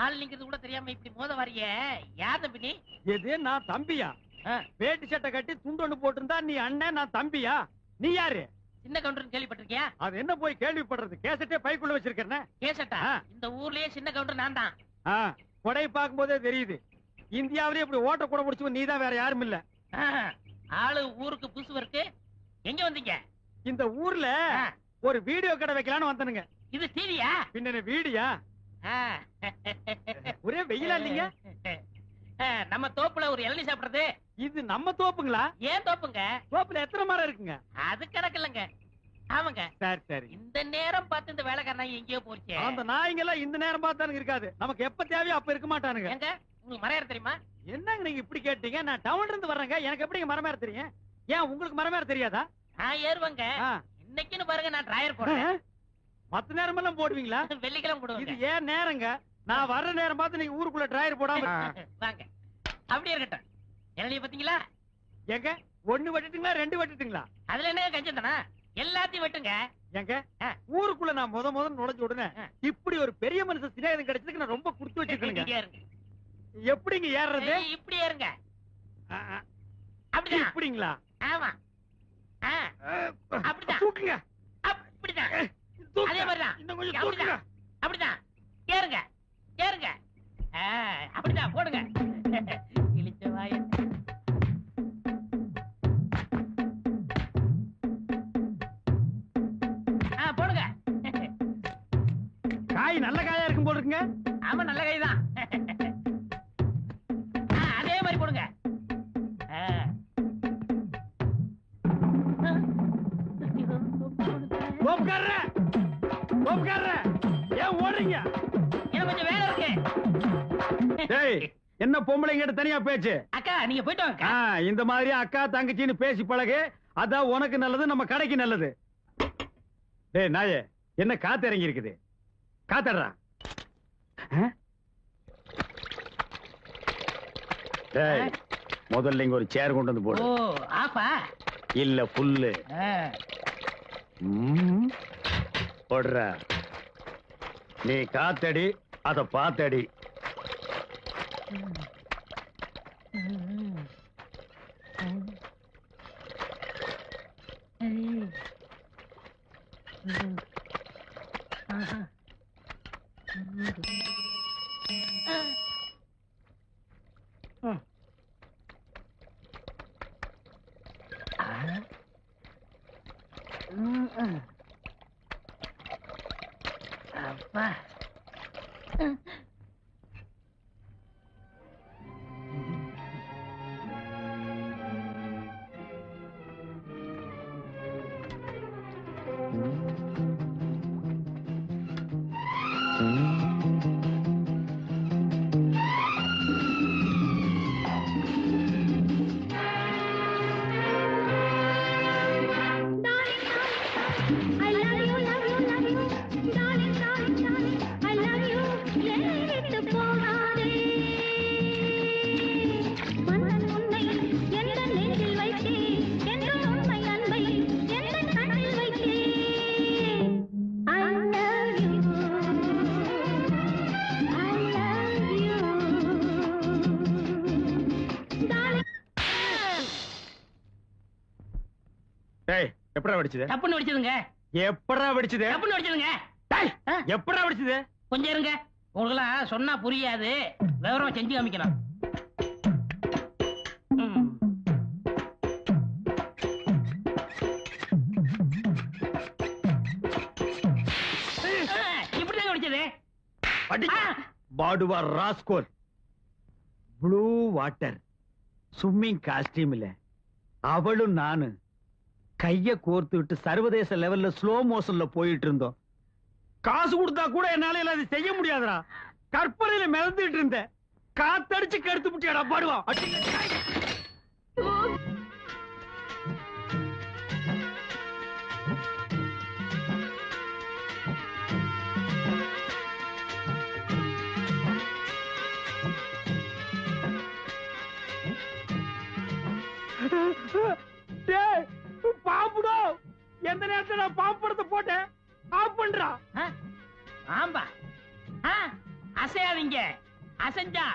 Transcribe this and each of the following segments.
ஆள் நிக்கிறது கூட தெரியாம இப்படி மோத வரைய யார் தம்பி நீ? எது நான் தம்பியா? வேட்டி சட்டை கட்டி துண்டொன்னு போட்டிருந்தா நீ அண்ணன், நான் தம்பியா? நீ யாரு? சின்ன கவுண்டர் கேள்விப்பட்டிருக்கியா? அது என்ன போய் கேள்விப்படுறது? கேசட்டே பைக்குள்ள வச்சிருக்கேன். கேசட்டா? இந்த ஊர்லயே சின்ன கவுண்டர் நான் தான். கொடை பார்க்கும் போதே தெரியுது. இந்தியாவிலே இப்படி ஓட்ட கூட முடிச்சு நீதான், வேற யாரும் இல்ல. ஆளு ஊருக்கு புதுசு இருக்கு. எங்க வந்தீங்க? இந்த ஊர்ல ஒரு வீடியோ கடை வைக்கலான்னு வந்தனுங்க. இது டிவியா? பின்ன வீடியா? ஒரே வெயிலா இல்லீங்க? நம்ம தோப்புல ஒரு இளநீ சாப்பிடுறது. இது நம்ம தோப்புங்களா? ஏன் தோப்புங்க? தோப்புல எத்தனை மரம் இருக்குங்க? அது கணக்கு இல்லங்க. ஆமாங்க. சரி சரி. இந்த நேரம் பார்த்து இந்த வேலைக்காரன் எங்கேயோ போச்சு. அந்த நாய்ங்க எல்லாம் இந்த நேரம் பார்த்தானுங்க இருக்காது. நமக்கு எப்ப தேவையோ அப்ப இருக்க மாட்டானுங்க. எங்க உங்களுக்கு மரம் ஏற தெரியுமா? என்னங்க நீங்க இப்படி கேட்டீங்க? நான் டவுன்ல இருந்து வர்றேங்க. எனக்கு எப்படி மரம் ஏற தெரியும்? ஏன் உங்களுக்கு மரம் ஏற தெரியாதா? நான் ஏறுவேங்க. இன்னைக்குன்னு பாருங்க, நான் டிரைவர் போடுறேன். மத்த நேரம் எல்லாம் போடுவீங்களா? வெள்ளிக்கிழமை போடுவேன். இது ஏன் நேரங்க? நான் வர்ற நேரம் பார்த்து நீங்க ஊருக்குள்ள டிரைவர் போடாம வாங்க. அப்படியே இருக்கட்டும். இளநிய பாத்தீங்களா? எங்க ஒண்ணு வெட்டுட்டுங்களா, ரெண்டு வெட்டுட்டுங்களா? அதுல என்ன கஞ்சம் தானா? எல்லாத்தையும் வெட்டுங்க. எங்க ஊருக்குள்ள நான் முத நுழைஞ்ச உடனே இப்படி ஒரு பெரிய மனுஷன் சிநேகிதம் கிடைச்சதுக்கு நான் ரொம்ப குடுத்து வச்சிருக்கேங்க. எப்படிங்க ஏறுறது? இப்படி ஏறுங்க. அப்படிதான். இப்படிங்களா? ஆமா. அப்படிதான். தூக்குங்க. அப்படிதான். அதே மாதிரிதான். இன்னும் கொஞ்சம் தூக்குங்க. அப்படிதான். ஏறுங்க. ஏறுங்க. அப்படிதான் போடுங்க. இழிச்ச வாய. போடுங்க. காய் நல்ல காயா இருக்கும் போல இருக்குங்க. ஆமா, நல்ல காய் தான். அதே மாதிரி போடுங்க. ஏன் ஓடுறீங்க? எனக்கு கொஞ்சம் வேலை இருக்கு. என்ன பொம்பளைங்க தனியா பேச்சு? அக்கா நீங்க போயிட்டு வாங்க. இந்த மாதிரி அக்கா தங்கச்சின்னு பேசி பழகு. அதான் உனக்கு நல்லது, நம்ம கடைக்கு நல்லது. டேய் நாயே, என்ன காத்து இறங்கி இருக்குது? காத்தடுறா. முதல்ல இங்க ஒரு சேர் கொண்டு வந்து போடு. ஆப்பா இல்ல புல்லு போடுற. நீ காத்தடி, அத பாத்தடி. அப்பா எப்படா வெடிச்சது? டப்புன்னு வெடிச்சதுங்க. எப்படா வெடிச்சது? டப்புன்னு வெடிச்சதுங்க. எப்படா வெடிச்சது? கொஞ்சம் இருங்க, உங்களுக்கெல்லாம் சொன்னா புரியாது, விவரமா செஞ்சு காமிக்கலாம். இப்படிதான் வெடிச்சது. பாடுவா ராஸ்கோல். ப்ளூ வாட்டர் ஸ்விம்மிங் காஸ்டியூம்ல அவளும் நானு கைய கோர்த்து விட்டு சர்வதேச லெவல்ல ஸ்லோ மோஷன்ல போயிட்டு இருந்தோம். காசு கொடுத்தா கூட என்னால அதை செய்ய முடியாதுடா. கற்பனையில மிதந்துட்டு இருந்த காத்தடிச்சு கெடுத்து முட்டியாடா பாடுவா. பாம்புடா, எந்த நேரத்துல நான் பாம்பு படத்தை போட்டேன். ஆஃப் பண்றா. ஆம்பா அசையாதீங்க. அசைஞ்சா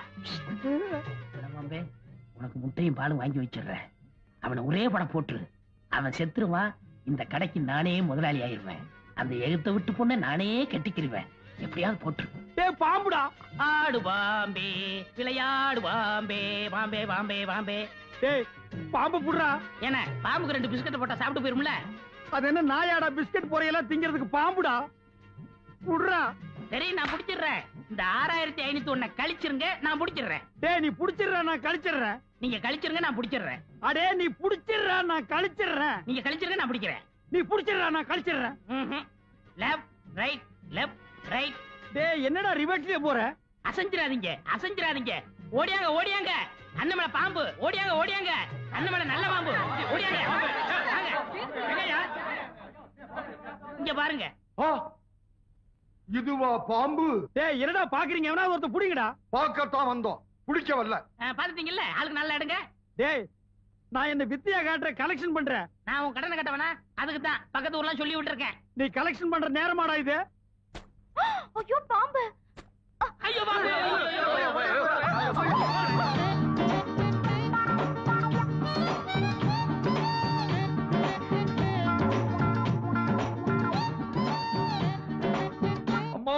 பாம்பே உனக்கு முட்டையும் பாலும் வாங்கி வச்சிடுறேன். அவனை ஒரே படம் போட்டுரு. அவன் செத்துருவான். இந்த கடைக்கு நானே முதலாளி ஆயிருவேன். அந்த எகத்தை விட்டு பொண்ண நானே கட்டிக்கிருவேன். எப்படியாவது போட்டுரு. பாம்புடா. ஆடு பாம்பே விளையாடு பாம்பே பாம்பே பாம்பே பாம்பே. பாம்பு புடுறா. என்ன பாம்புக்கு 2 பிஸ்கட் போட்டா சாப்பிட்டு போயிரும்ல? அது என்ன நாயாடா பிஸ்கட் பொறையெல்லாம் திங்கிறதுக்கு பாம்புடா. புடுறா. சரி நான் புடிச்சிடுறேன். இந்த 6501 கழிச்சிருங்க, நான் புடிச்சிடுறேன். நீ புடிச்சிடுற, நான் கழிச்சிடுறேன். நீங்க கழிச்சிருங்க, நான் புடிச்சிடுறேன். அடே நீ புடிச்சிடுற, நான் கழிச்சிடுறேன். நீங்க கழிச்சிருங்க, நான் புடிக்கிறேன். நீ புடிச்சிடுற, நான் கழிச்சிடுறேன். Left right left right. என்னடா ரிவர்ஸ்லயே போற? அசைஞ்சிராதீங்க அசைஞ்சிராதீங்க. ஓடியாங்க ஓடியாங்க. அண்ணமலை பாம்பு. ஓடியாங்க ஓடியாங்க. அண்ணமலை நல்ல பாம்பு. ஓடியாங்க. இங்க பாருங்க. இதுவா பாம்பு? என்னடா பாக்குறீங்க? எவனா ஒருத்தர் புடிங்கடா. பார்க்கத்தான் வந்தோம், பிடிக்க வரல. பாத்துட்டீங்கல்ல, ஆளுக்கு நல்லா எடுங்க. நான் என்ன வித்தியா காட்டுற கலெக்ஷன் பண்றேன். நான் உன் கடனை கட்டவனா? அதுக்கு தான் பக்கத்து ஊர்லாம் சொல்லி விட்டுருக்கேன். நீ கலெக்ஷன் பண்ற நேரமாடா இது? ஐயோ பாம்பு. ஐயோ பாம்பு. அம்மா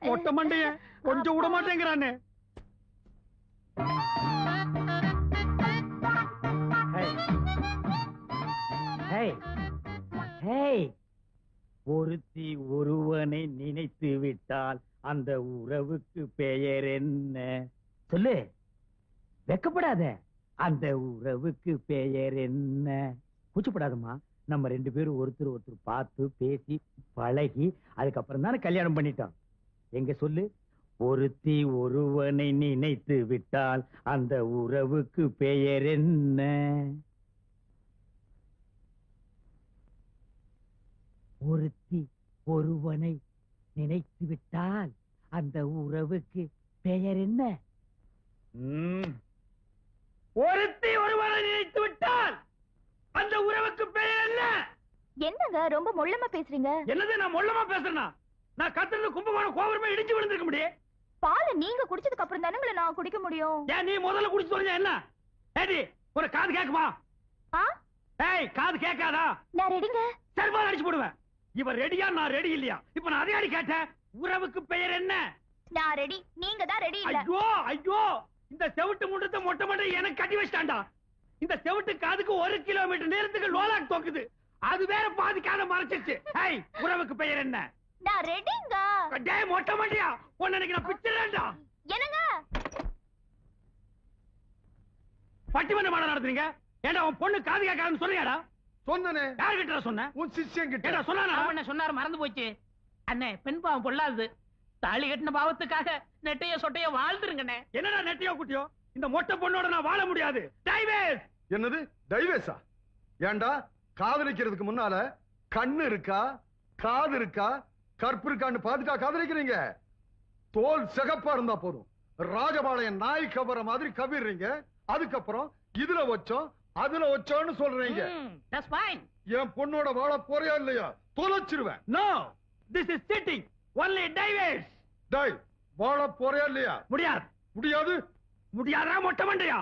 மொட்டை மண்டைய கொஞ்சம் விட மாட்டேங்கிறானே. ஒருத்தி ஒருவனை நினைத்து விட்டால் அந்த உறவுக்கு பெயர் என்ன? சொல்லு, வெக்கப்படாத. அந்த உறவுக்கு பெயர் என்ன? கூச்சப்படாதம்மா. நம்ம 2 பேரும் ஒருத்தர் ஒருத்தர் பார்த்து பேசி பழகி அதுக்கப்புறம் தானே கல்யாணம் பண்ணிட்டோம். எங்க சொல்லு. ஒருத்தி ஒருவனை நினைத்து விட்டால் அந்த உறவுக்கு பெயர் என்ன? ஒருத்தி ஒருவனை நினைத்து விட்டால் அந்த உறவுக்கு பெயர் என்ன? ஒருத்தி ஒருவனை நினைத்து விட்டால் அந்த உறவுக்கு பெயர் என்ன? என்னங்க ரொம்ப மொள்ளமா பேசுறீங்க? என்னது நான் மொள்ளமா பேசுறேனா? நான் கத்துறது கும்பகோணம் கோபுரமே இடிச்சு விழுந்திருக்க முடியும். பாலை நீங்க குடிச்சதுக்கு அப்புறம் தானே நான் குடிக்க முடியும். ஏன் நீ முதல்ல குடிச்சு சொல்லுங்க. என்ன ஏடி ஒரு காது கேக்குமா? காது கேட்காதா? நான் ரெடிங்க. செல்வால் அடிச்சு போடுவேன். இவன் ரெடியா, நான் ரெடி இல்லையா? இப்ப நான் அதே அடி கேட்டேன். உறவுக்கு பெயர் என்ன? நான் ரெடி, நீங்க தான் ரெடி இல்ல. ஐயோ ஐயோ, இந்த செவிட்டு முண்டத்தை மொட்டை மொட்டை எனக்கு கட்டி வச்சிட்டான்டா. இந்த செவிட்டு காதுக்கு 1 கிலோமீட்டர் நேரத்துக்கு லோலாக் தோக்குது. அது வேற பாதி காதை மறைச்சிருச்சு. உறவுக்கு பெயர் என்ன? நான் ரெடிங்க. டேய் மொட்டை மண்டையா, உன்னை எனக்கு நான் பிச்சறேன்டா. என்னங்க பட்டிமன்ற மாட நடத்துறீங்க? ஏண்டா உன் பொண்ணு காது கேட்காதுன்னு சொல்றியாடா? சொன்னனே. யார்கிட்ட சொன்ன? உன் சிஷ்யன் கிட்ட. ஏண்டா சொன்னானா? அவன் என்ன சொன்னாரு மறந்து போச்சு. அண்ணே பெண் பாவம் பொல்லாது. தாலி கட்டின பாவத்துக்காக நெட்டைய சொட்டைய வாழ்ந்துருங்கண்ணே. என்னடா நெட்டியோ குட்டியோ? இந்த மொட்டை பொண்ணோட நான் வாழ முடியாது. டைவேஸ். என்னது டைவேஸா? ஏண்டா காதலிக்கிறதுக்கு முன்னால கண்ணு இருக்கா, காது இருக்கா, கற்பு இருக்கான்னு பாத்துட்டா காதலிக்கிறீங்க? தோல் சிகப்பா இருந்தா போதும், ராஜபாளையம் நாய் கவர மாதிரி கவிடுறீங்க. அதுக்கப்புறம் இதுல வச்சோம் அதுல வச்சோன்னு சொல்றீங்க. That's fine. என் பொண்ணோட வாழ போறியா இல்லையா? தொலைச்சிருவேன். No, this is cheating. Only divorce. டேய் வாழ போறியா இல்லையா? முடியாது. முடியாது. முடியாதா மொட்டை மண்டையா?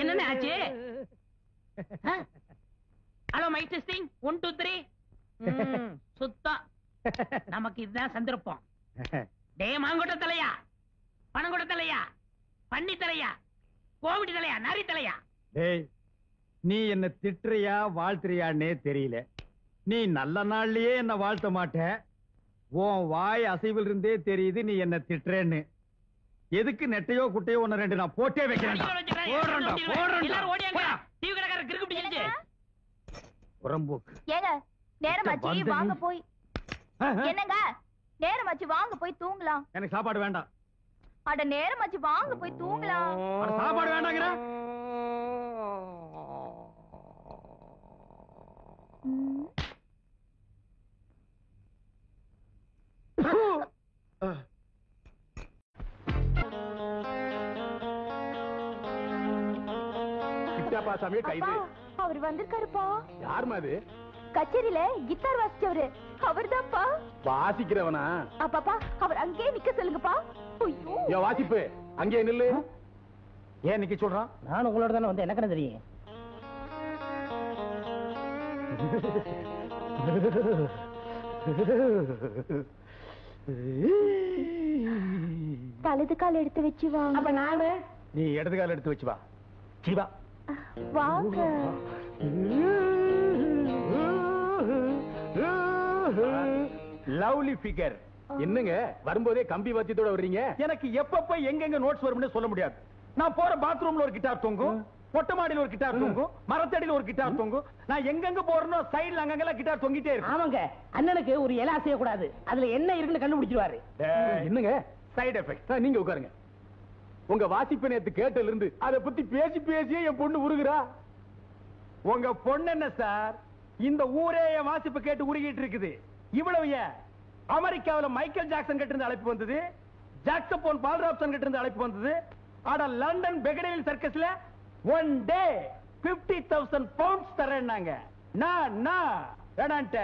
என்னண்ணே ஆச்சு? Hello mic testing 1 2 3. சுத்தம். நமக்கு இதுதான் சந்தர்ப்பம். டே மாங்கொட்ட தலையா, பணங்கொட்ட தலையா, பன்னி தலையா, கோவிட் தலையா, நரி தலையா? டேய் நீ என்ன திட்டுறியா வாழ்த்துறியான்னே தெரியல. நீ நல்ல நாள்லயே என்ன வாழ்த்த மாட்ட. உன் வாய் அசைவில் இருந்தே தெரியுது நீ என்ன திட்டுறேன்னு. எதுக்கு நெட்டையோ குட்டையோ 1 2 நான் போட்டே வைக்கிறேன். எல்லாரும் ஓடியாங்க. டிவி கடைக்காரர் கிறுக்கு பிடிச்சிருச்சு. புறம்போக்கு. ஏங்க நேரமாச்சு வாங்க போய். என்னங்க நேரமாச்சு வாங்க போய் தூங்கலாம். எனக்கு சாப்பாடு வேண்டாம். அட நேரமாச்சு வாங்க போய் தூங்கலாம். அட சாப்பாடு வேண்டாங்கற. சாமி கைது. அவர் வந்திருக்காருப்பா. யாருமா அது? கச்சேரியில கிட்டார் வாசிச்சவரு அவர்தான்ப்பா. வாசிக்கிறவனா? பாப்பா அவர் அங்கேயே நிக்க சொல்லுங்கப்பா. ஐயோ வாசிப்பு அங்கே நில்லு. ஏன் நிக்க சொல்றான்? நான் உங்களோட தானே வந்து எனக்கு என்ன தெரியும்? தலது கால் எடுத்து வச்சு வாங்க. அப்ப நானு நீ இடது கால எடுத்து வச்சு வா. சிவா வாங்க. Lovely figure. என்னங்க வரும்போதே கம்பி வாத்தியத்தோட வர்றீங்க? எனக்கு எப்பப்ப எங்கெங்க நோட்ஸ் வரும்னு சொல்ல முடியாது. நான் போற பாத்ரூம்ல ஒரு கிட்டார் தொங்கும், மொட்டை மாடியில ஒரு கிட்டார் தொங்கும், மரத்தடியில ஒரு கிட்டார் தொங்கும். நான் எங்கெங்க போறேனோ சைடுல அங்கங்கெல்லாம் கிட்டார் தொங்கிட்டே இருக்கு. ஆமாங்க, அண்ணனுக்கு ஒரு இலை அசைய கூடாது. அதுல என்ன இருக்குன்னு கண்டுபிடிச்சிருவாரு. என்னங்க சைடு எஃபெக்ட். நீங்க உட்காருங்க. உங்க வாசிப்பு நேத்து கேட்டல இருந்து அத பத்தி பேசி பேசியே என் பொண்ணு உருகுறா. உங்க பொண்ணு என்ன சார், இந்த ஊரே என் வாசிப்பு கேட்டு உருகிட்டு இருக்குது. இவ்வளவு ஏன், அமெரிக்காவுல மைக்கேல் ஜாக்சன் கிட்ட இருந்து அழைப்பு வந்தது, ஜாக்சபோன் பால்ராப்சன் கிட்ட இருந்து அழைப்பு வந்தது. ஆனா லண்டன் பெகடேவில் சர்க்கஸ்ல ஒன் டே 50,000 பவுண்ட்ஸ் தரேன்னாங்க. நான் வேணான்ட்ட.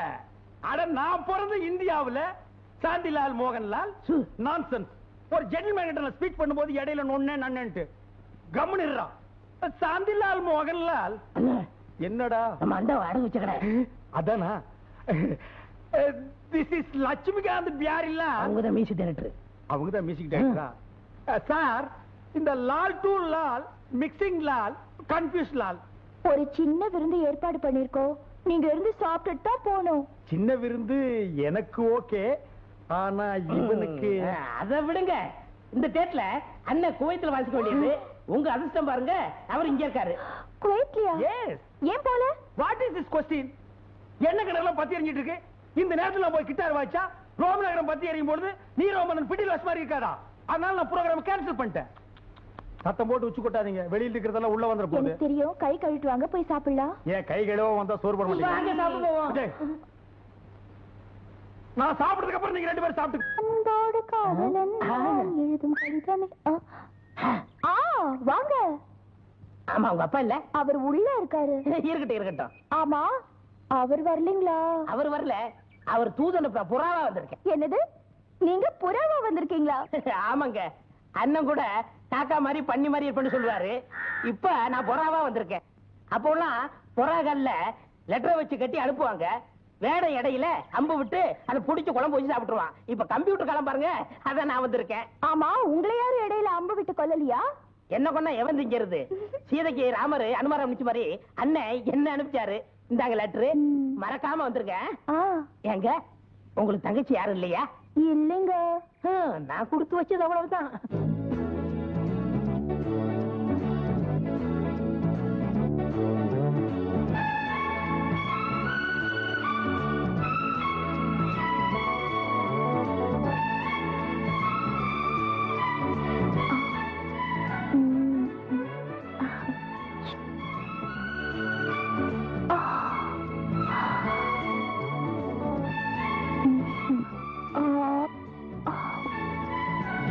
அட நான் பிறந்த இந்தியாவுல சாந்திலால் மோகன்லால் நான்சென்ஸ். ஒரு ஜென்டில்மேன் கிட்ட ஸ்பீச் பண்ணும்போது இடையில நொண்ணே நன்னன்ட்டு கம்முனிடுறான். சாந்திலால் மோகன்லால் என்னடா நம்ம அண்டா அடகு வச்ச கடை. அதானா? This is Laxmikant Pyarelal. அவங்கதான் மியூசிக் டைரக்டர். அவங்கதான் மியூசிக் டைரக்டரா? சார், இந்த Lal to Lal, mixing Lal, confuse Lal. ஒரு சின்ன விருந்து ஏற்பாடு பண்ணிருக்கோம். நீங்க இருந்து சாப்பிட்டுட்டு தான் போகணும். சின்ன விருந்து எனக்கு ஓகே, ஆனா இவனுக்கு அத விடுங்க. இந்த டேட்ல அண்ணன் குவைத்துல வாசிக்க வேண்டியது. உங்க அதிர்ஷ்டம் பாருங்க, அவர் இங்க இருக்காரு. குவைத்லியா? எஸ். ஏன் போல? What is this question? என்ன கடலாம் பத்தி எறிஞ்சிட்டு இருக்கு? இந்த நேரத்துல போய் கிட்டார் வாய்ச்சா ரோம் நகரம் பத்தி எறியும் பொழுது நீ ரோமன் பிடிலாஸ் மாதிரி இருக்காரா? அதனால நான் ப்ரோகிராம் கேன்சல் பண்ணிட்டேன். சத்தம் போட்டு உச்சு கொட்டாதீங்க, வெளியில இருக்கிறதெல்லாம் உள்ள வந்துற போகுது. எனக்கு தெரியும், கை கழுவிட்டு வாங்க, போய் சாப்பிடலாம். ஏன் கை கழுவ வந்தா சோறு போட வாங்க மாட்டீங்க? சாப்பிட போவோம். விஜய், நான் சாப்பிட்டதுக்கு அப்புறம் நீங்க 2 பேரும் சாப்பிட்டு. அன்போடு காதலன் எழுதும் கடிதமே. வாங்க. ஆமா, உங்க அப்பா இல்ல? அவர் உள்ள இருக்காரு. இருக்கட்டும் இருக்கட்டும். ஆமா, அவர் வரலீங்களா? அவர் வரல, அவர் தூதன் புறாவா வந்திருக்கேன். என்னது, நீங்க புறாவா வந்திருக்கீங்களா? ஆமாங்க, அண்ணன் கூட காக்கா மாதிரி பண்ணி மாதிரி இருப்பேன்னு சொல்லுவாரு. இப்ப நான் புறாவா வந்திருக்கேன். அப்போலாம் புறாகல்ல லெட்டரை வச்சு கட்டி அனுப்புவாங்க. வேட இடையில அம்பு விட்டு அதை புடிச்சு குழம்பு வச்சு சாப்பிட்டுருவான். இப்ப கம்ப்யூட்டர் காலம் பாருங்க, அதான் நான் வந்திருக்கேன். ஆமா, உங்களை யாரும் இடையில அம்பு விட்டு கொல்லலையா? என்ன கொண்டா எவன் திங்கிறது? சீதைக்கு ராமர் அனுமாரம் அனுப்பிச்ச மாதிரி அண்ணன் என்ன அனுப்பிச்சாரு. இந்தாங்க லெட்டரு, மறக்காம வந்திருக்கேன். ஏங்க, உங்களுக்கு தங்கச்சி யாரும் இல்லையா? இல்லைங்க. நான் கொடுத்து வச்சது அவ்வளவுதான்.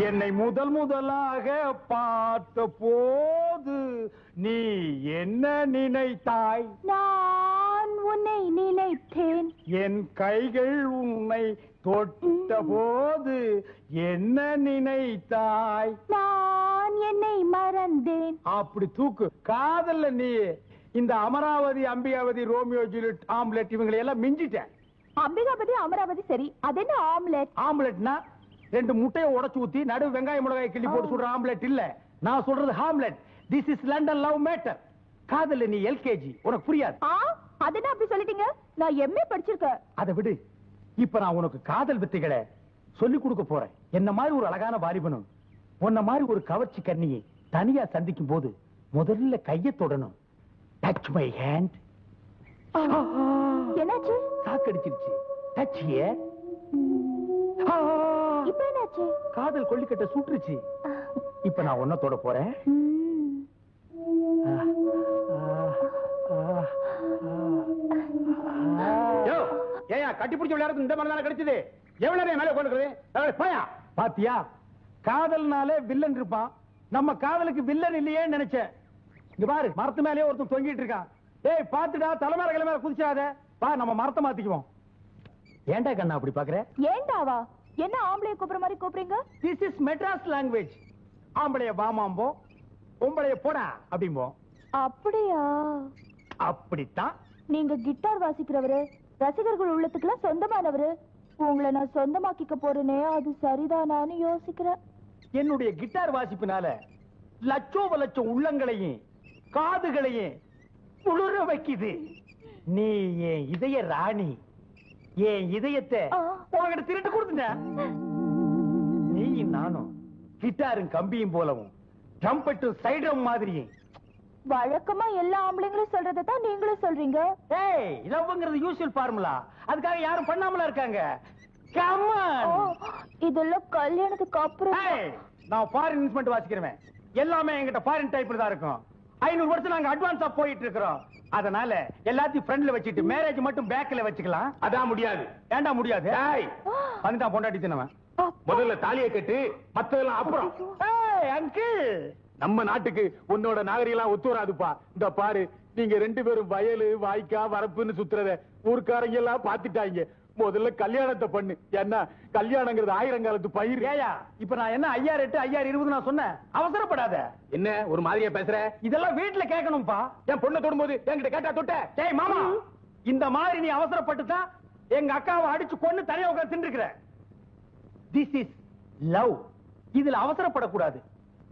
என்னை முதல் முதலாக பார்த்த போது நீ என்ன நினைத்தாய்? நான் உன்னை நினைத்தேன். என் கைகள் உன்னை தொட்ட போது என்ன நினைத்தாய்? நான் என்னை மறந்தேன். அப்படி தூக்கு. காதல்ல நீ இந்த Amaravathi, Ambikavathi, Romeo Juliet, omelette இவங்களை எல்லாம் மிஞ்சிட்டேன். அம்பிகாபதி அமராவதி சரி, அது என்ன ஆம்லெட்? ஆம்லெட்னா 2 முட்டையை உடைச்சு ஊத்தி நடு வெங்காயம் மிளகாய் கிள்ளி போட்டு சுடுற ஆம்லெட் இல்ல. நான் சொல்றது Hamlet. This is London love matter. காதல்ல நீ எல்கேஜி, உனக்கு புரியாது. அது என்ன அப்படி சொல்லிட்டீங்க? நான் எம்ஏ படிச்சிருக்கேன். அதை விடு. இப்ப நான் உனக்கு காதல் வித்தைகளை சொல்லி கொடுக்க போறேன். என்ன மாதிரி ஒரு அழகான வாலிபனும் உன்ன மாதிரி ஒரு கவர்ச்சி கண்ணியை தனியா சந்திக்கும் போது முதல்ல கையை தொடணும். Touch my hand. என்னாச்சு? சாக்கடிச்சிருச்சு. Touch here. இப்ப என்னாச்சு? காதல் கொல்லிக்கட்ட சுட்டுருச்சு. இப்ப நான் உன்ன தொட போறேன். ஏயா கட்டி பிடிச்ச விளையாடுறது இந்த மாதிரி கிடைச்சது? எவ்வளவு நேரம் மேல உட்கார்ந்துக்கிறது? போயா. பாத்தியா, காதல்னாலே வில்லன் இருப்பான். நம்ம காதலுக்கு வில்லன் இல்லையே நினைச்சேன். இங்க பாரு, மரத்து மேலேயே ஒருத்தன் தொங்கிட்டு இருக்கான். ஏய் பாத்துடா தலைமையில கிளமையில குதிச்சாத வா நம்ம மரத்தை மாத்திக்குவோம். ஏன்டா கண்ணா அப்படி பாக்குற? ஏண்டாவா? என்ன ஆம்பளைய கூப்பிடுற மாதிரி கூப்பிடுறீங்க? This is Madras language. ஆம்பளைய வாமாம்போ, பொம்பளைய போடா அப்படிம்போ. அப்படியா? அப்படித்தான். நீங்க கிட்டார் வாசிக்கிறவரு, ரசிகர்கள் உள்ளத்துக்குலாம் சொந்தமானவரு. உங்களை நான் சொந்தமாக்கிக்க போறேனே, அது சரிதானான்னு யோசிக்கிறேன். என்னுடைய கிட்டார் வாசிப்பினால லட்சோப லட்சம் உள்ளங்களையும் காதுகளையும் குளிர வைக்குது. நீ என் இதய ராணி, என் இதயத்தை உங்ககிட்ட திருட்டு கொடுத்துட்ட. நீயும் நானும் கிட்டாரும் கம்பியும் போலவும் ட்ரம்பெட்டும் சைடும் மாதிரியும். வழக்கமா எல்லா ஆம்பளைங்களும் சொல்றதான் நீங்களும் சொல்றீங்க. ஏய், லவ்ங்கிறது யூசுவல் ஃபார்முலா. அதுக்காக யாரும் பண்ணாமல இருக்காங்க. Come on. இதெல்லாம் கல்யாணத்துக்கு அப்புறம். நான் ஃபாரின் இன்ஸ்ட்ருமெண்ட் வாசிக்கிறேன். எல்லாமே என்கிட்ட ஃபாரின் டைப்ல தான் இருக்கும். 500 வருஷம் நாங்க அட்வான்ஸா போயிட்டு இருக்கோம். அதனால எல்லாத்தையும் ஃப்ரண்ட்ல வச்சிட்டு மேரேஜ் மட்டும் பேக்ல வச்சுக்கலாம். அதான் முடியாது. ஏண்டா முடியாது? டேய், வந்துட்டான் பொண்டாட்டி தினவன். முதல்ல தாலியை கட்டு, மத்ததெல்லாம் அப்புறம். ஏய் அங்கிள், நம்ம நாட்டுக்கு உன்னோட நாகரிகம் ஒத்து வராதுப்பா. இந்த பாரு, நீங்க 2 பேரும் வயலு வாய்க்கா வரப்புன்னு சுத்துறத ஊர்க்காரங்க எல்லாம் பாத்துட்டாங்க. முதல்ல கல்யாணத்தை பண்ணு. என்ன கல்யாணங்கிறது 1000 காலத்து பயிர். ஏயா இப்ப நான் என்ன 5008 5020 நான் சொன்னேன்? அவசரப்படாத. என்ன ஒரு மாதிரியா பேசுற? இதெல்லாம் வீட்டுல கேட்கணும்பா. என் பொண்ணை தொடும்போது என்கிட்ட கேட்டா தொட்ட? டேய் மாமா, இந்த மாதிரி நீ அவசரப்பட்டு தான் எங்க அக்காவை அடிச்சு கொன்னு தனியா உட்கார்ந்து தின்னுக்கிற. This is love. இதுல அவசரப்படக்கூடாது.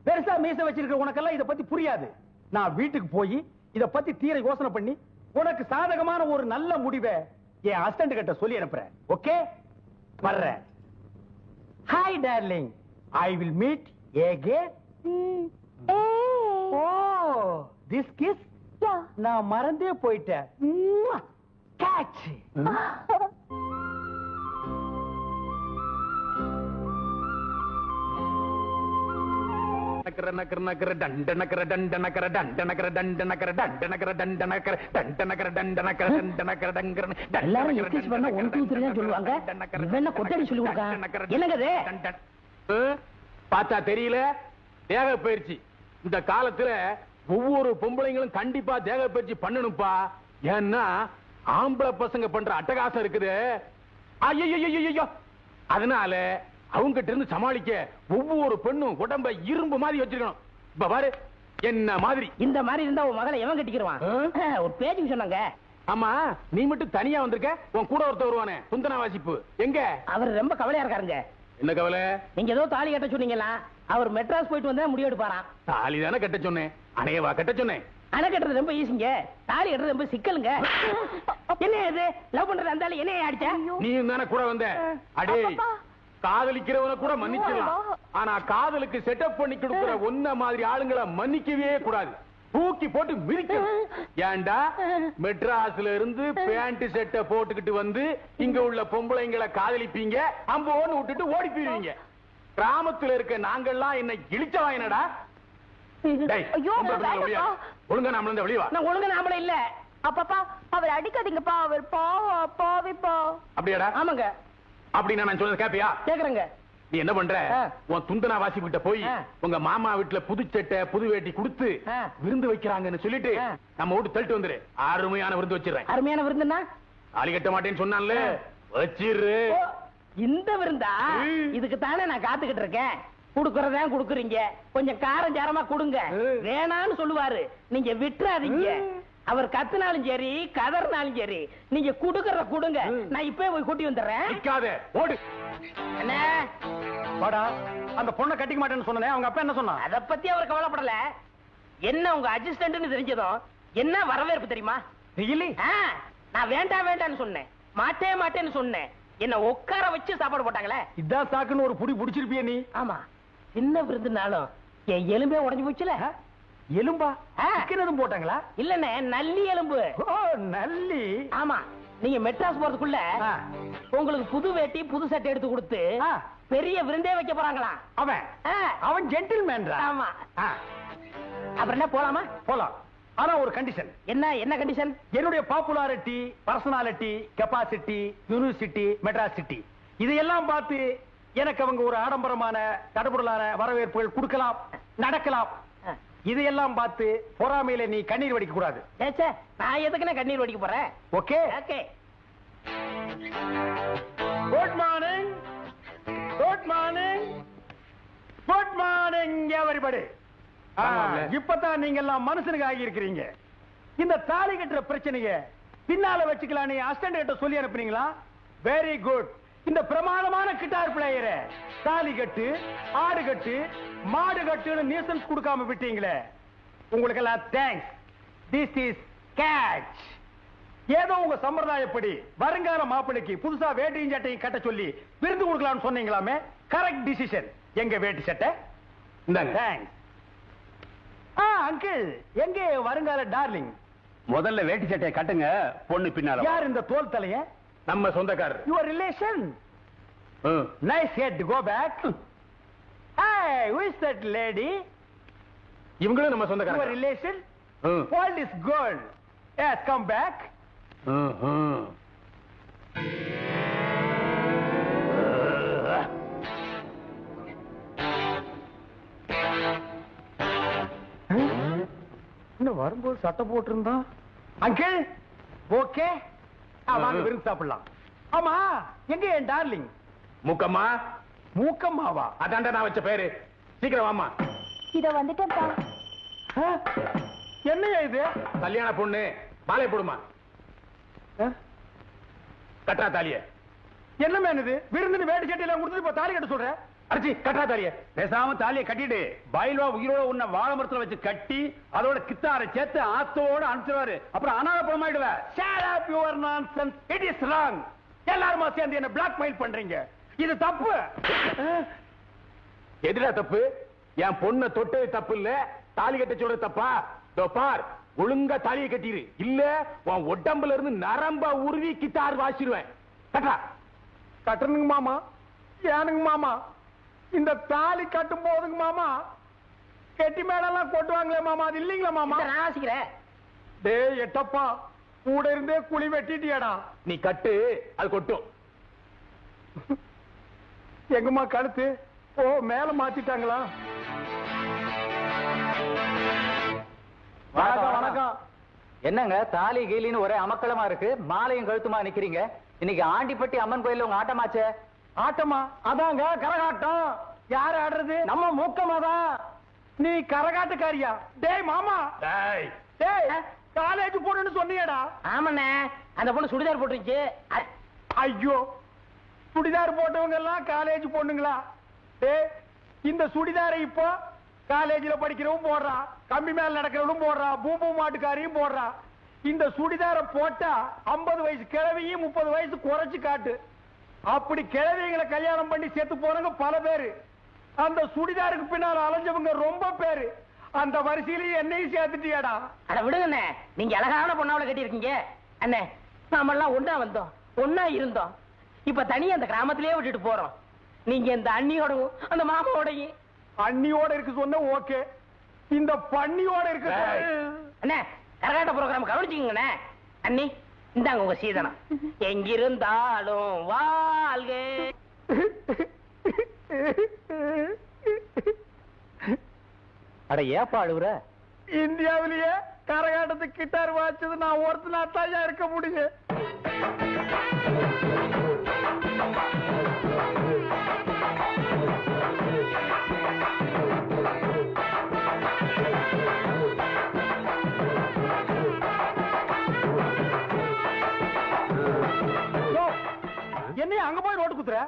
பெருசா மீச வச்சிருக்கிற உனக்கெல்லாம் இத பத்தி புரியாது. நான் வீட்டுக்கு போய் இத பத்தி தீர யோசனை பண்ணி உனக்கு சாதகமான ஒரு நல்ல முடிவை என் அசிஸ்டன்ட் கிட்ட சொல்லி அனுப்புறேன். ஓகே, வர்றேன். Hi darling, I will meet again. Oh, this kiss நான் மறந்தே போயிட்டேன். கேட்ச். எல்லாரும் எக்ஸ்கியூஸ் பண்ணா 1 2 3 தான் சொல்லுவாங்க. இவன் கொட்டடி சொல்லி கொடுக்க. என்னங்க இது? பார்த்தா தெரியல? தேக பயிற்சி. இந்த காலத்துல ஒவ்வொரு பொம்பளைங்களும் கண்டிப்பா தேக பயிற்சி பண்ணணும்பா. ஏன்னா ஆம்பளை பசங்க பண்ற அட்டகாசம் இருக்குது. ஐயோ, அதனால அவங்க கிட்ட இருந்து சமாளிக்க ஒவ்வொரு பெண்ணும் உடம்ப இரும்பு மாதிரி வச்சிருக்கணும். இப்ப பாரு என்ன மாதிரி. இந்த மாதிரி இருந்தா உன் மகளை எவன் கட்டிக்கிறான்? ஒரு பேச்சுக்கு சொன்னாங்க. ஆமா, நீ மட்டும் தனியா வந்திருக்க. உன் கூட ஒருத்தர் வருவானே, துந்தனா வாசிப்பு எங்க? அவர் ரொம்ப கவலையா இருக்காருங்க. என்ன கவலை? நீங்க ஏதோ தாலி கட்ட சொன்னீங்களா? அவர் மெட்ராஸ் போயிட்டு வந்தா முடிவு எடுப்பாராம். தாலி தானே கட்ட சொன்னேன், அணையவா கட்ட சொன்னேன். அணை கட்டுறது ரொம்ப ஈஸிங்க, தாலி கட்டுறது ரொம்ப சிக்கலுங்க. என்ன இது லவ் பண்றது? அந்த என்ன அடிச்ச? நீ தானே கூட வந்த. அடே, காதலிக்கிறவன கூட மன்னிச்சிடலாம், ஆனா காதலுக்கு செட்டப் பண்ணி கொடுக்கிற ஒன்ன மாதிரி ஆளுங்களை மன்னிக்கவே கூடாது. தூக்கி போட்டு மிதிக்கணும். ஏண்டா மெட்ராஸ்ல இருந்து பேண்ட் செட்டை போட்டுக்கிட்டு வந்து இங்க உள்ள பொம்பளைங்களை காதலிப்பீங்க, அம்போன்னு விட்டுட்டு ஓடி போயிருவீங்க. கிராமத்துல இருக்க நாங்கெல்லாம் என்ன இழிச்சவா என்னடா? ஒழுங்கா நாம வெளிவா. நான் ஒழுங்கா நாமளே இல்ல. அப்பப்பா அவர் அடிக்காதீங்கப்பா, அவர் பாவிப்பா. அப்படியாடா? ஆமாங்க. அப்படின்னா நான் சொல்றது கேப்பியா? கேக்குறேங்க. நீ என்ன பண்ற? உன் துந்தனா வாசி கிட்ட போய் உங்க மாமா வீட்டுல புது சட்டை புது வேட்டி கொடுத்து விருந்து வைக்கிறாங்கன்னு சொல்லிட்டு நம்ம வீட்டு தள்ளிட்டு வந்துரு. அருமையான விருந்து வச்சிடறேன். அருமையான விருந்துன்னா? தாலி கட்ட மாட்டேன்னு சொன்னான்ல, வச்சிரு. இந்த விருந்தா? இதுக்கு தானே நான் காத்துக்கிட்டு இருக்கேன். குடுக்கறதா குடுக்குறீங்க, கொஞ்சம் காரம் சாரமா கொடுங்க. வேணான்னு சொல்லுவாரு, நீங்க விட்டுறாதீங்க. அவர் கத்துனாலும் சரி கதறினாலும் சரி நீங்க குடுக்கறத கொடுங்க. நான் இப்பவே போய் கூட்டி வந்துடுறேன். ஓடு. என்ன வாடா, அந்த பொண்ணை கட்டிக்க மாட்டேன்னு சொன்னேன். அவங்க அப்பா என்ன சொன்னா? அத பத்தி அவர் கவலைப்படல. என்ன உங்க அசிஸ்டன்ட்னு தெரிஞ்சதும் என்ன வரவேற்பு தெரியுமா? நான் வேண்டாம் வேண்டாம்னு சொன்னேன், மாட்டேன்னு சொன்னேன். என்ன உட்கார வச்சு சாப்பாடு போட்டாங்களே. இதான் சாக்குன்னு ஒரு புடி புடிச்சிருப்பிய நீ. ஆமா, சின்ன விருந்துனாலும் என் எலும்பே உடைஞ்சு போச்சுல. எலும்பா? சிக்கனதும் போட்டாங்களா? இல்லண்ணே, நல்லி எலும்பு. நல்லி? ஆமா. நீங்க மெட்ராஸ் போறதுக்குள்ள உங்களுக்கு புது வேட்டி புது சட்டை எடுத்து கொடுத்து பெரிய விருந்தே வைக்க போறாங்களா. அவன் ஜென்டில்மேன். ஆமா. அப்புறம் என்ன, போலாமா? போலாம். ஆனா ஒரு கண்டிஷன். என்ன கண்டிஷன்? என்னுடைய popularity, personality, capacity, university, Madras city இதையெல்லாம் பார்த்து எனக்கு அவங்க ஒரு ஆடம்பரமான தடபுடலான வரவேற்புகள் கொடுக்கலாம், நடக்கலாம். இதையெல்லாம் பார்த்து பொறாமையில நீ கண்ணீர் வடிக்க கூடாது. ஏச்சே, நான் எதுக்குன்னு கண்ணீர் வடிக்க போறேன்? Okay okay. Good morning, good morning, good morning everybody. இப்பதான் நீங்க எல்லாம் மனுஷனுக்கு ஆகி இருக்கிறீங்க. இந்த தாலி கட்டுற பிரச்சனைய பின்னால வச்சுக்கலாம் நீ அசிஸ்டன்ட் கிட்ட சொல்லி அனுப்புனீங்களா? Very good. இந்த பிரமாதமான கிட்டார் பிளேயரை தாலி கட்டு, ஆடு கட்டு, மாடு கட்டுன்னு நியூசன்ஸ் கொடுக்காம விட்டீங்களே, உங்களுக்கு எல்லாம் தேங்க்ஸ். This is catch. ஏதோ உங்க சம்பிரதாயப்படி வருங்கால மாப்பிளைக்கு புதுசா வேட்டியும் சட்டையும் கட்ட சொல்லி விருந்து கொடுக்கலாம்னு சொன்னீங்களாமே, கரெக்ட் டிசிஷன். எங்க வேட்டி சட்டை? தேங்க்ஸ். அங்கிள், எங்க வருங்கால டார்லிங்? முதல்ல வேட்டி சட்டையை கட்டுங்க, பொண்ணு பின்னால. யார் இந்த தோல் தலைய? நம்ம சொந்தக்காரர். Your relation. Nice head, go back. Hey, who is that lady? இவங்களும் நம்ம Your சொந்தக்காரர். relation? All is good. Yes, come back. இன்னும் வரும்போது சட்டை போட்டிருந்தான். அங்கிள், ஓகே, வாங்க விருந்து சாப்பிடலாம். ஆமா, எங்க என் டார்லிங்? முக்கம்மா. மூக்கம்மாவா? அதான்டா நான் வச்ச பேரு. சீக்கிரம் வாமா. இத வந்துட்டேன்ப்பா. என்னையா இது? கல்யாண பொண்ணு. மாலை போடுமா. கட்டா தாலிய. என்ன மேனது? விருந்துன்னு வேட்டி சட்டையெல்லாம் கொடுத்துட்டு இப்ப தாலி கட்ட சொல்ற? அடிச்சி கட்டா தாலிய. பேசாம தாலியை கட்டிட்டு பயில்வா உயிரோட உன்ன வாழை மரத்துல வச்சு கட்டி அதோட கித்தாரை சேர்த்து ஆத்தோட அனுப்பிச்சுவாரு. அப்புறம் அனாத பணமாயிடுவ. Shut up your nonsense. It is wrong. எல்லாருமா சேர்ந்து என்ன பிளாக்மெயில் பண்றீங்க. இது தப்பு. எதுடா தப்பு? என் பொண்ணை தொட்டு தப்பு இல்ல, தாலி கட்ட சொல்ற தப்பா? பார், ஒழுங்கா தாலியை கட்டிரு, இல்ல உன் உடம்புல இருந்து நரம்பா உருவி கிட்டார் வாசிடுவேன். கட்டா. கட்டணுங்க மாமா. ஏனுங்க மாமா? இந்த தாலி கட்டும் போதுங்க மாமா கெட்டி மேடெல்லாம் கொட்டுவாங்களே மாமா, அது இல்லீங்களா மாமா? நான் வாசிக்கிறேன். டேய் எட்டப்பா, கூட இருந்தே குழி வெட்டிட்டியாடா. நீ கட்டு, அது கொட்டும். எங்கம்மா கழுத்து? ஓ, மேல மாத்திட்டாங்களா? வணக்கம் வணக்கம். என்னங்க தாலி கீலின்னு ஒரே அமக்களமா இருக்கு, மாலையும் கழுத்துமா நிக்கிறீங்க. இன்னைக்கு ஆண்டிப்பட்டி அம்மன் கோயில்ல உங்க ஆட்டமாச்சே. ஆட்டமா? அதாங்க கரகாட்டம். யாரு ஆடுறது? நம்ம மூக்கமாதான். நீ கரகாட்டுக்காரியா? டேய் மாமா, டேய் டேய் காலேஜ் போடுன்னு சொன்னியடா. ஆமாண்ணே, அந்த பொண்ணு சுடிதார் போட்டுருச்சு. ஐயோ, சுடிதார் போட்டவங்க எல்லாம் காலேஜ் பொண்ணுங்களா? டேய், இந்த சுடிதாரை இப்போ காலேஜ்ல படிக்கிறவன் போடுறா, கம்பி மேல நடக்கிறவனும் போடுறா, பூம்பூ மாட்டுக்காரியும் போடுறா. இந்த சுடிதாரை போட்டா 50 வயசு கிழவியும் 30 வயசு குறைச்சு காட்டு. அப்படி கிழவிகளை கல்யாணம் பண்ணி செத்து போறவங்க பல பேரு. அந்த சுடிதாருக்கு பின்னால அலைஞ்சவங்க ரொம்ப பேரு. அந்த வரிசையிலேயே என்னையும் சேர்த்துட்டியாடா. அட விடுங்கண்ணே, நீங்க அழகான பொண்ணாவளை கட்டி இருக்கீங்க. அண்ணே, நாம எல்லாம் ஒன்னா வந்தோம், ஒன்னா இருந்தோம். இப்ப தனியா அந்த கிராமத்திலேயே விட்டுட்டு போறோம். நீங்க இந்த அண்ணியோடவும் அந்த மாமாவோடையும். அண்ணியோட இருக்கு சொன்ன ஓகே, இந்த பண்ணியோட இருக்கு. அண்ணே, கரகாட்ட ப்ரோகிராம் கவனிச்சுக்கங்கண்ணே. அண்ணி, இந்தாங்க உங்க சீதனம். எங்கிருந்தாலும் வாழ்க. அட ஏப்பா அழுவுற? இந்தியாவிலேயே கரகாட்டத்துக்கு கிட்டார் வாச்சது நான் ஒருத்தனா தான் இருக்க முடியும். என்னைய அங்க போய் நோட்டு குத்துற?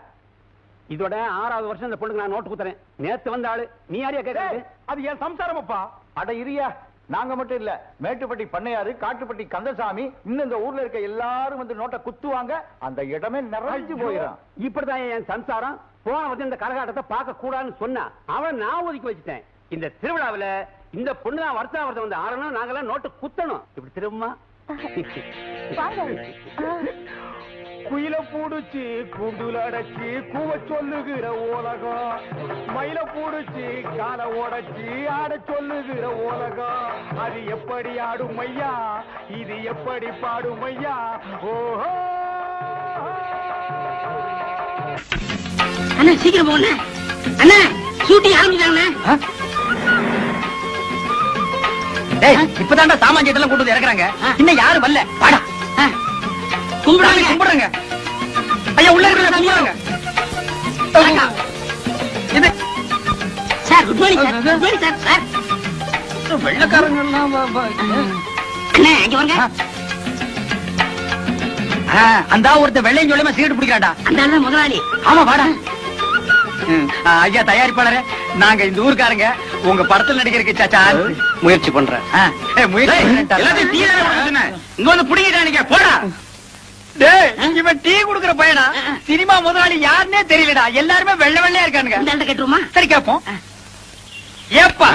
இதோட 6வது வருஷம் இந்த பொண்ணுக்கு நான் நோட்டு குத்துறேன். நேத்து வந்த ஆளு நீ யாரையா கேட்கறது? அது என் சம்சாரமப்பா. அட இரியா, நாங்க மட்டும் இல்ல, மேட்டுப்பட்டி பண்ணையாரு, காட்டுப்பட்டி கந்தசாமி, இன்னும் இந்த ஊர்ல இருக்க எல்லாரும் வந்து நோட்டை குத்துவாங்க. அந்த இடமே நிறைஞ்சு போயிடும். இப்படிதான் என் சம்சாரம். போன வந்து இந்த கரகாட்டத்தை பார்க்க கூடாதுன்னு சொன்னா அவன் நான் ஒதுக்கி வச்சுட்டேன். இந்த திருவிழாவில இந்த பொண்ணு தான் வருஷம் வந்து ஆடணும், நாங்கெல்லாம் நோட்டு குத்தணும். இப்படி திரும்ப குயில பூடுச்சு கூண்டுல அடைச்சு கூவ சொல்லுகிற உலகம், மயில பூடுச்சு கால உடைச்சு ஆட சொல்லுகிற உலகம். அது எப்படி ஆடும் ஐயா, இது எப்படி பாடும் ஐயா? ஓஹோ அண்ணா, சீக்கிரம் போங்க அண்ணா, ஷூட்டிங் ஆரம்பிச்சாங்கண்ணே. இப்பதான்டா சாமான் கூட்டு இறக்குறாங்க. இன்னும் யாரும் வரல. வாடா கும்பிடுறாங்க. ஐயா உள்ள இருக்கிறாங்க. இது sir good morning sir. Good morning sir. Sir வெள்ளக்காரங்க எல்லாம் அண்ணே இங்க வாங்க. அந்த ஒருத்த வெள்ளையும் சொல்லுமா சிகரெட் பிடிக்கிறாடா. அந்த ஆளு முதலாளி. ஆமா வாடா. ஐயா தயாரிப்பாளரே, நாங்க இந்த ஊருக்காரங்க உங்க படத்துல நடிக்கிறதுக்கு சாச்சா முயற்சி பண்றேன். எல்லாத்தையும் டீ தானே இங்க வந்து புடிங்கிட்டானுங்க. போடா. டேய் இவன் டீ குடுக்குற பையனா? சினிமா முதலாளி யாருன்னே தெரியலடா. எல்லாருமே வெள்ளை வெள்ளையா இருக்கானுங்க. இந்த ஆளு கேட்டுருமா? சரி கேப்போம். ஏப்பா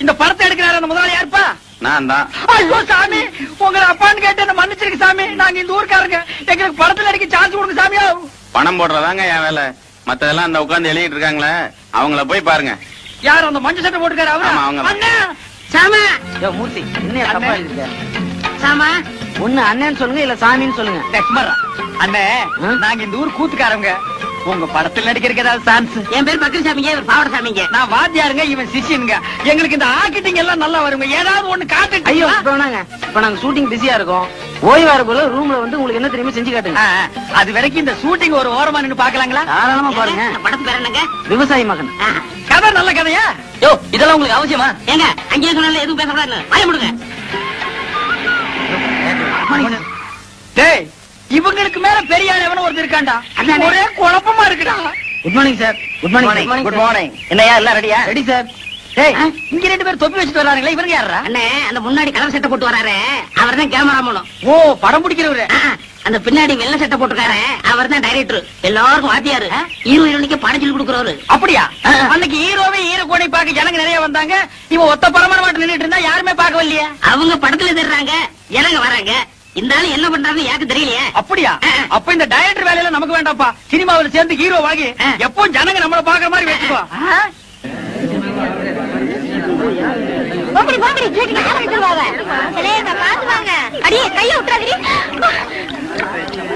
இந்த படத்தை எடுக்கிறாரு அந்த முதலாளி யாருப்பா? நான் தான். ஐயோ சாமி, உங்களை அப்பான்னு கேட்டு மன்னிச்சிருக்கு சாமி. நாங்க இந்த ஊருக்காரங்க, எங்களுக்கு படத்துல நடிக்க சான்ஸ் கொடுங்க சாமியா. பணம் போடுறதாங்க என் வேலை. மத்ததெல்லாம் அந்த உட்கார்ந்து எழுதிட்டு இருக்காங்களே, அவங்கள போய் பாருங்க. யார் அந்த மஞ்சள் சட்டை போட்டுக்காரு? ஆமா, அவரா? அவங்க. அண்ணா சாமா மூர்த்தி என்ன தப்பா இருக்கு? சாமா ஒண்ணு அண்ணன் சொல்லுங்க இல்ல சாமின்னு சொல்லுங்க. லட்சுமரா அண்ணே, நாங்க இந்த ஊர் கூத்துக்காரங்க. உங்க படத்துல நடிக்கிறதுக்கு ஏதாவது சான்ஸ்? என் பேர் பக்கரி சாமிங்க, இவர் பாவட சாமிங்க. நான் வாத்தியாருங்க, இவன் சிஷியனுங்க. எங்களுக்கு இந்த ஆக்கிட்டிங் எல்லாம் நல்லா வருங்க. ஏதாவது ஒண்ணு காட்டு. ஐயோ இப்ப நாங்க ஷூட்டிங் பிஸியா இருக்கோம். ஓய்வா போல ரூம்ல வந்து உங்களுக்கு என்ன தெரியுமா செஞ்சு காட்டுங்க. அது வரைக்கும் இந்த ஷூட்டிங் ஒரு ஓரமா நின்னு பாக்கலாங்களா? தாராளமா பாருங்க. படத்து பேர் என்னங்க? விவசாயி மகன். கதை நல்ல கதையா? யோ இதெல்லாம் உங்களுக்கு அவசியமா? ஏங்க அங்கேயே சொன்னால எதுவும் பேசக்கூடாது. வாய முடுங்க. டேய் இவங்களுக்கு மேல பெரிய ஆள் எவனோ ஒருத்தர் இருக்காண்டா. ஒரே குழப்பமா இருக்குடா. Good morning sir. Good morning. Good morning. என்னையா எல்லாம் ரெடியா? Ready sir. டேய் இங்க ரெண்டு பேர் தொப்பி வச்சிட்டு வராங்களே, இவங்க யாரா? அண்ணே அந்த முன்னாடி கலர் சட்டை போட்டு வராரு, அவர்தான் கேமரா மூலம். ஓ படம் பிடிக்கிறவரு. அந்த பின்னாடி வெள்ளை சட்டை போட்டுக்காரு, அவர்தான் டைரக்டர். எல்லாருக்கும் வாத்தியாரு. ஹீரோ ஹீரோனிக்கு படம் சொல்லி கொடுக்குறவரு. அப்படியா? அன்னைக்கு ஹீரோவே ஹீரோ கோணை பார்க்க ஜனங்க நிறைய வந்தாங்க. இவன் ஒத்த பரமர மாட்டு நின்னுட்டு இருந்தா யாருமே பார்க்க வரலையே. அவங்க படத்துல தர்றாங்க, ஜனங்க வராங்க. இந்த ஆளு என்ன பண்றாருன்னு எனக்கு தெரியலையே. அப்படியா? அப்ப இந்த டைரக்டர் வேலையில நமக்கு வேண்டாம்ப்பா. சினிமாவில் சேர்ந்து ஹீரோ வாங்கி எப்பவும் ஜனங்க நம்மள பாக்குற மாதிரி வச்சுக்கோ.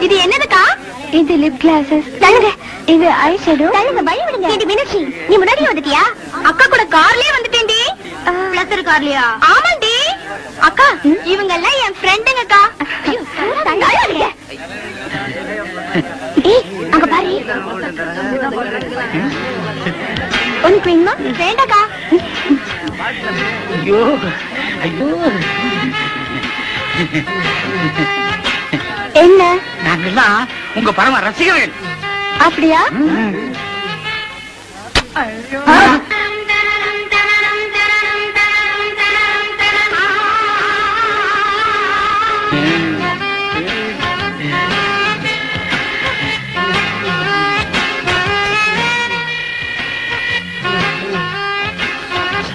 இது என்னதுக்கா? இது லிப் கிளாஸஸ். தள்ளுங்க. இது ஐ ஷேடோ. தள்ளுங்க, பை விடுங்க. இது மீனாட்சி, நீ முன்னாடி வந்துட்டியா? அக்கா கூட கார்லயே வந்துட்டேன்டி. பிளஸர் கார்லயா? ஆமாண்டி. அக்கா இவங்க எல்லாம் என் ஃப்ரெண்டுங்கக்கா. ஏய் அங்க பாரு. உனக்கு வேணுமா? வேண்டாக்கா. ஐயோ ஐயோ. என்ன? நாங்கெல்லாம் உங்க பரம ரசிகர்கள். அப்படியா?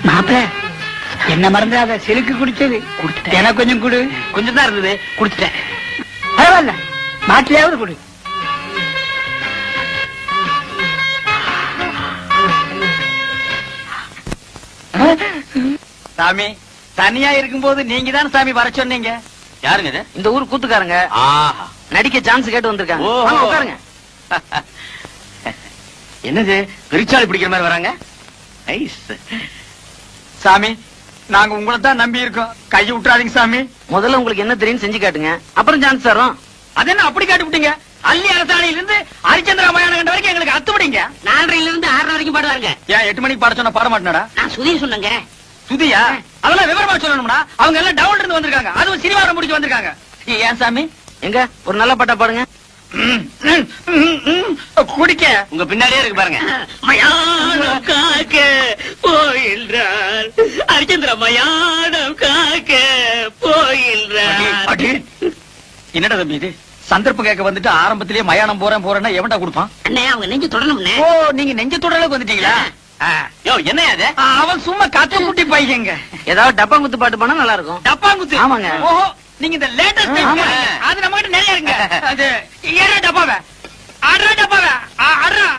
மாப்பிள்ள என்ன மறந்துடாத. சிலுக்கு குடிச்சது எனக்கு கொஞ்சம் குடு. கொஞ்சம் தான் இருந்தது, குடிச்சிட்டேன். பரவாயில்ல, மாட்டிலையாவது குடு. சாமி தனியா இருக்கும்போது நீங்க தான் சாமி வர சொன்னீங்க. யாருங்க இது? இந்த ஊர் கூத்துக்காரங்க ஆஹா, நடிக்க சான்ஸ் கேட்டு வந்திருக்காங்க. ஓஹோ. வாங்க, உட்காருங்க. என்னது பெருச்சாளி பிடிக்கிற மாதிரி வராங்க? ஐஸ். சாமி நாங்க உங்களை தான் நம்பி இருக்கோம், கையை விட்டுறாதீங்க சாமி. முதல்ல உங்களுக்கு என்ன தெரியும் செஞ்சு காட்டுங்க, அப்புறம் சான்ஸ் தரோம். அது என்ன அப்படி காட்டி விட்டீங்க? அள்ளி அரசாணையில இருந்து ஹரிச்சந்திர மயான கண்ட வரைக்கும் எங்களுக்கு அத்துப்படிங்க. 4:30 இருந்து 6:30 வரைக்கும் பாடுவாங்க. ஏன் 8 மணிக்கு பாட சொன்ன பாட மாட்டேனடா? நான் சுதீர் சொன்னேங்க. சுதியா? அதெல்லாம் விவரமா சொல்லணும்னா அவங்க எல்லாம் டவுன்ல இருந்து வந்திருக்காங்க. அதுவும் சினிமாவை முடிச்சு வந்திருக்காங்க. ஏன் சாமி? எங்க ஒரு நல்ல பாட்டா பாடுங்க. குடிக்க உங்க பின்னாடியே இருக்கு பாருங்க. மயானம் காக்க போயின்றார், ஹரிச்சந்திர மயானம் காக்க போயின்றார். என்னடா தம்பி இது? சந்தர்ப்பம் கேட்க வந்துட்டு ஆரம்பத்திலேயே மயானம் போறேன்னா எவன்டா கொடுப்பான்? அண்ணே அவங்க நெஞ்சு தொடணும்னே. ஓ நீங்க நெஞ்ச தொடலுக்கு வந்துட்டீங்களா? யோ என்ன அது? அவன் சும்மா கத்து முட்டி பையங்க. ஏதாவது டப்பாங்குத்து பாட்டு பானா நல்லா இருக்கும். டப்பாங்குத்து? ஆமாங்க. ஓஹோ நீங்க இந்த லேட்டஸ்ட் அது நம்ம கிட்ட நிறைய இருங்க. அது ஏறா டப்பாவே, ஆடுறா டப்பாவே, ஆடுறா.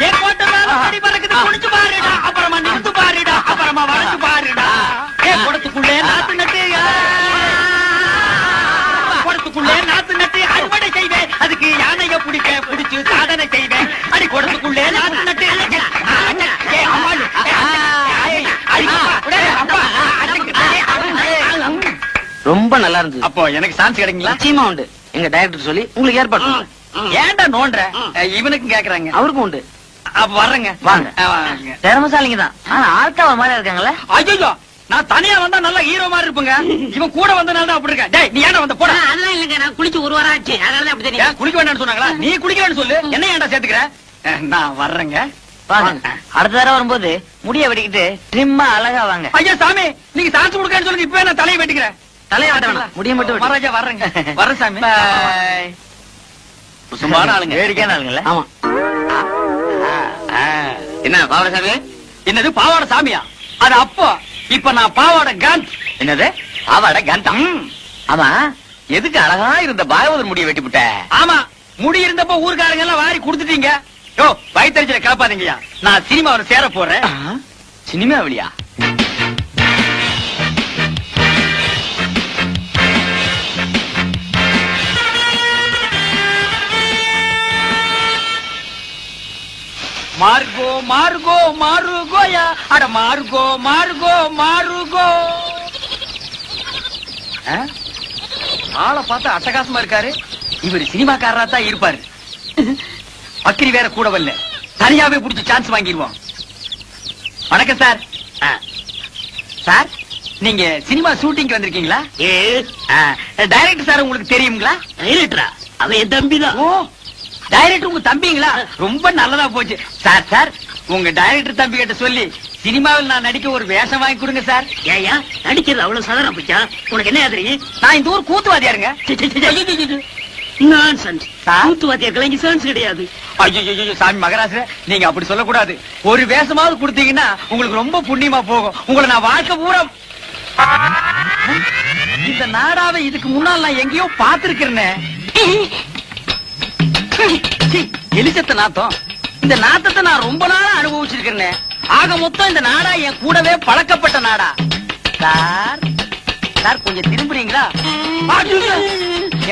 ஏ கோட்டை மேல படி பறக்குது, குடிச்சு பாருடா, அப்புறமா நிமிந்து பாருடா, அப்புறமா வளைச்சு பாருடா. ஏ குடத்துக்குள்ளே நாத்து நட்டு, குடத்துக்குள்ளே நாத்து நட்டு அறுவடை செய்வேன், அதுக்கு யானைய புடிச்சு சாதனை செய்வேன். அடி குடத்துக்குள்ளே நாத்து நட்டு ஏ அம்மா அப்பா நல்லா இருந்தது. அப்போ எனக்கு சான்ஸ் கிடைக்குங்களா? நிச்சயமா உண்டு. எங்க டைரக்டர் சொல்லி உங்களுக்கு ஏற்பாடு பண்ணுறேன். ஏன்டா நோன்ற? இவனுக்கும் கேக்குறாங்க. அவருக்கும் உண்டு. அப்ப வர்றேங்க. வாங்க. வாங்க. திறமசாலிங்க தான். ஆனா ஆள்காவ மாதிரி இருக்காங்களே. ஐயோ, நான் தனியா வந்தா நல்லா ஹீரோ மாதிரி இருப்பேங்க. இவன் கூட வந்தனால தான் அப்படி இருக்க. டேய், நீ ஏன்டா வந்த? போடா. அதெல்லாம் இல்லங்க, நான் குளிச்சு ஒரு வாரம் ஆச்சு. அதனால அப்படி தெரியும். ஏன் குளிக்க வேண்டாம்னு சொன்னாங்களா? நீ குளிக்கலன்னு சொல்லு. என்ன ஏன்டா சேர்த்துக்கிற? நான் வர்றேங்க. வாங்க. அடுத்த தடவை வரும்போது முடிய வெட்டிக்கிட்டு ட்ரிம்மா அழகா வாங்க. ஐயா சாமி, நீங்க சான்ஸ் கொடுக்கன்னு சொல்லுங்க. இப்பவே நான் தலையை வெட்டிக்கிறேன். தலையை வெட்ட வேணாம், முடிய மட்டும் மகாராஜா வர்றேங்க. வர்றேன் சாமி. சும்மான ஆளுங்க, வேடிக்கையான ஆளுங்கல்ல. ஆமா. என்ன பாவாடை சாமி? என்னது பாவாடை சாமியா? அது அப்போ. இப்ப நான் பாவாடை காந்த். என்னது பாவாடை காந்தா? ஆமா, எதுக்கு அழகா இருந்த பாகவதர் முடிய வெட்டி விட்ட? ஆமா, முடி இருந்தப்ப ஊர்காரங்க எல்லாம் வாரி கொடுத்துட்டீங்க. யோ, வயிற்றுல கிளப்பாதீங்கயா. நான் சினிமாவில் சேர போறேன். சினிமா வழியா? மார்கோ மார்கோ மாருகோயா, அட மார்கோ மார்கோ மாருகோ. ஆளை பார்த்தா அட்டகாசமா இருக்காரு. இவர் சினிமாக்காரரா தான் இருப்பாரு. அக்கிரி வேற கூட வரல. தனியாவே புடிச்சு சான்ஸ் வாங்கிடுவோம். வணக்கம் சார். சார், நீங்க சினிமா ஷூட்டிங் வந்திருக்கீங்களா? டைரக்டர் சார் உங்களுக்கு தெரியுங்களா? டைரக்டரா? அவன் என் தம்பி தான். ஓ, டைரக்டர் உங்க தம்பிங்களா? ரொம்ப நல்லதா போச்சு. சார் சார், உங்க டைரக்டர் தம்பி கிட்ட சொல்லி சினிமாவில் நான் நடிக்க ஒரு வேஷம் வாங்கி கொடுங்க சார். ஏயா நடிக்கிறது அவ்வளவு சாதாரண போச்சா? உனக்கு என்ன தெரியும்? நான் இந்த ஊர் கூத்துவாதியாருங்க. கூத்துவாத்தியாருக்கு சான்ஸ் கிடையாது. ஐயோ சாமி மகராச, நீங்க அப்படி சொல்லக்கூடாது. ஒரு வேஷமாவது கொடுத்தீங்கன்னா உங்களுக்கு ரொம்ப புண்ணியமா போகும். உங்களை நான் வாழ்க்கை பூரா இந்த நாடாவை இதுக்கு முன்னால் நான் எங்கேயோ பார்த்திருக்கிறேன். எலிசத்த நாத்தம். இந்த நாத்தத்தை நான் ரொம்ப நாளா அனுபவிச்சிருக்கிறேன். ஆக மொத்தம் இந்த நாடா என் கூடவே பழக்கப்பட்ட நாடா. சார் சார், கொஞ்சம் திரும்புறீங்களா?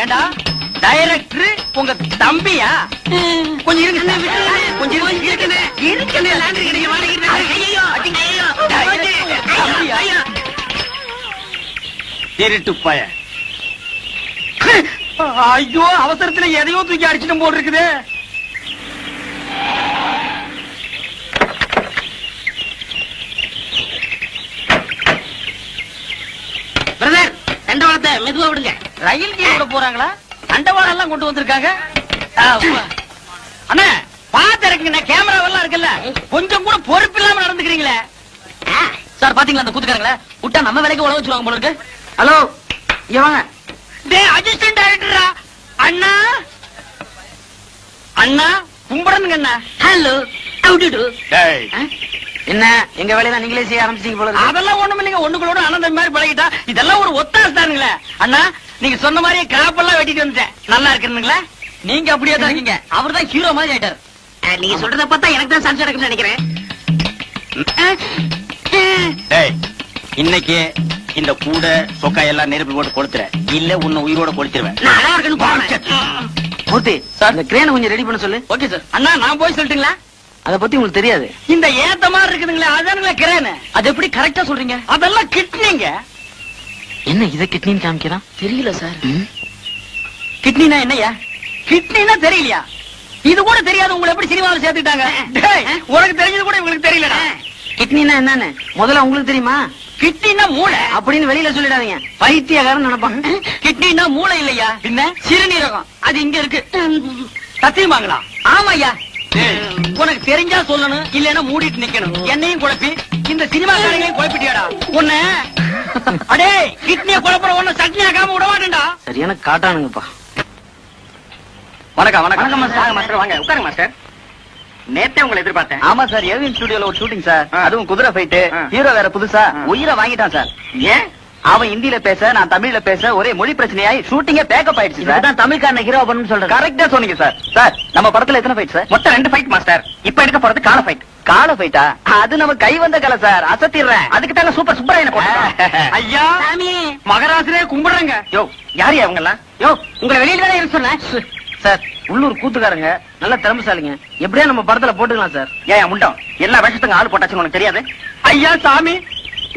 ஏண்டா டைரக்டர் உங்க தம்பியா? கொஞ்சம் இருங்க சார், கொஞ்சம் திருட்டு பய. ஐயோ, அவசரத்துல எதையோ தூக்கி அடிச்சுட்டு போட்டு இருக்குது. பிரதர், தண்டவாளத்தை மெதுவா விடுங்க. ரயில் கீழ போறாங்களா? தண்டவாளம் எல்லாம் கொண்டு வந்திருக்காங்க. அண்ணா பாத்து இருக்குங்க. கேமரா எல்லாம் இருக்குல்ல, கொஞ்சம் கூட பொறுப்பு இல்லாம நடந்துக்கிறீங்களே. சார் பாத்தீங்களா அந்த கூத்துக்காரங்கள? விட்டா நம்ம வேலைக்கு உழவு வச்சிருவாங்க போல இருக்கு. ஹலோ, இங்க வாங்க. அசிஸ்டன்ட் டைரக்டரா? அண்ணா அண்ணா கும்பிடணுங்க அண்ணா. ஹலோ, என்ன எங்க வேலையெல்லாம் நீங்களே செய்ய ஆரம்பிச்சீங்க போல இருக்கு. அதெல்லாம் ஒண்ணும் இல்லைங்க. ஒண்ணுங்களோட அனந்தம் மாதிரி பழகிட்டா இதெல்லாம் ஒரு ஒத்தாசு தானுங்களே. அண்ணா, நீங்க சொன்ன மாதிரியே கிராப்பெல்லாம் வெட்டிட்டு வந்துட்டேன். நல்லா இருக்குங்களா? நீங்க அப்படியே தான் இருக்கீங்க. அவர் தான் ஹீரோ மாதிரி ஆயிட்டாரு. நீங்க சொல்றத பார்த்தா எனக்கு தான் சான்ஸ் எடுக்கணும்னு நினைக்கிறேன். இன்னைக்கு இந்த கூட சொக்கா எல்லாம் நெருப்பு போட்டு கொளுத்துற, இல்ல உன்னை உயிரோட கொளுத்திடுவேன். நல்லா இருக்குன்னு மூர்த்தி சார், இந்த கிரேனை கொஞ்சம் ரெடி பண்ண சொல்லு. Okay sir. அண்ணா நான் போய் சொல்லட்டுங்களா? அத பத்தி உங்களுக்கு தெரியாது. இந்த ஏத்த மாதிரி இருக்குதுங்களா, அதானுங்களா கிரேன். அது எப்படி கரெக்டா சொல்றீங்க? அதெல்லாம் கிட்னிங்க. என்ன இத கிட்னின்னு காமிக்கிறான்? தெரியல சார். கிட்னினா என்னையா? கிட்னினா தெரியலையா? இது கூட தெரியாது. உங்களை எப்படி சினிமாவில் சேர்த்துட்டாங்க? உனக்கு தெரிஞ்சது கூட இவங்களுக்கு தெரியலடா. கிட்னினா என்னன்னு முதல்ல உங்களுக்கு தெரியுமா? கிட்னினா மூளை அப்படின்னு வெளியில சொல்லிடாதீங்க, பைத்தியக்காரன் நினைப்பாங்க. கிட்னினா மூளை இல்லையா, பின்ன சிறுநீரகம். அது இங்க இருக்கு. சத்தியமாங்களா? ஆமாய்யா. உனக்கு தெரிஞ்சா சொல்லணும், இல்லன்னா மூடிட்டு நிக்கணும். என்னையும் குழப்பி இந்த சினிமா காரங்களையும் குழப்பிட்டியாடா உன்ன. அடே, கிட்னிய குழப்பற ஒண்ணு சட்னி ஆகாம விட மாட்டேன்டா. சரியான காட்டானுங்கப்பா. வணக்கம் வணக்கம் மாஸ்டர். வாங்க உட்காருங்க மாஸ்டர். நேத்தே உங்களை எதிர்பார்த்தேன். ஆமா சார், ஏவிஎன் ஸ்டுடியோல ஒரு ஷூட்டிங் சார். அதுவும் குதிரை ஃபைட். ஹீரோ வேற புதுசா உயிரை வாங்கிட்டான் சார். ஏன்? அவன் ஹிந்தியில பேச, நான் தமிழ்ல பேச, ஒரே மொழி பிரச்சனையாயி ஷூட்டிங்கே பேக்கப் ஆயிடுச்சு சார். தான் தமிழ்காரன ஹீரோ பண்ணு சொல்றேன். கரெக்டா சொன்னீங்க சார். சார், நம்ம படத்துல எத்தனை ஃபைட் சார்? மொத்தம் 2 ஃபைட் மாஸ்டர். இப்ப எடுக்க போறது கால ஃபைட். கால ஃபைட்டா? அது நம்ம கை வந்த கலை சார். அசத்திடுறேன். அதுக்கு தாங்க சூப்பர் சுப்பராயன போட்டேன். ஐயா சாமி, மகராசரே கும்பிடுறேங்க. யோ, யாரு அவங்க எல்லாம்? யோ, உங்களை வெளியில தானே இருக்க சொன்னேன் சார். உள்ளூர் கூத்துக்காரங்க நல்ல திறமைசாலிங்க. எப்படியா நம்ம படத்துல போட்டுக்கலாம் சார். ஏன் முண்டம் எல்லா வேஷத்துக்கு ஆள் போட்டாச்சுன்னு உனக்கு தெரியாது? ஐயா சாமி,